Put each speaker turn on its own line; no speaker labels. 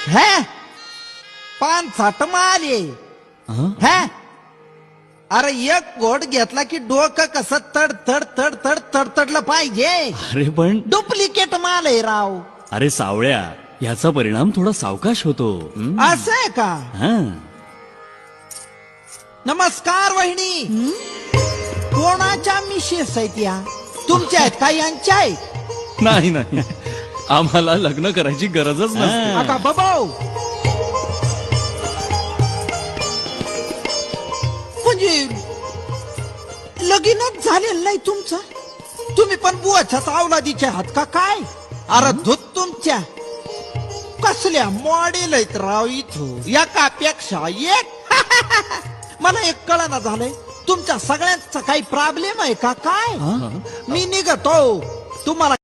है पान साठ माले है. अरे एक घोट घेतला की डोकं कसं तड तड तड तड तडतडलं पाहिजे.
अरे पण
डुप्लिकेट माल आहे राव.
अरे सावळ्या, याचा परिणाम थोडा सावकाश होतो.
असं आहे का.
हा.
नमस्कार वहिनी. कोणाच्या मिसेस आहेत या? तुमच्या आहेत का यांच्या आहेत?
नाही नाही, आम्हाला लग्न करायची गरजच नसते.
आता बाबाओ, म्हणजे लगीनच झालेलं नाही तुमचं? तुम्ही पण बुवाच्याच अवलादीचे आहात का काय? अरे धूत तुमच्या. कसल्या मॉडेल आहेत राव इथं, एकापेक्षा एक. मला एक कळना झालंय, तुमच्या सगळ्यांचा काही प्रॉब्लेम आहे का काय? मी निघतो, तुम्हाला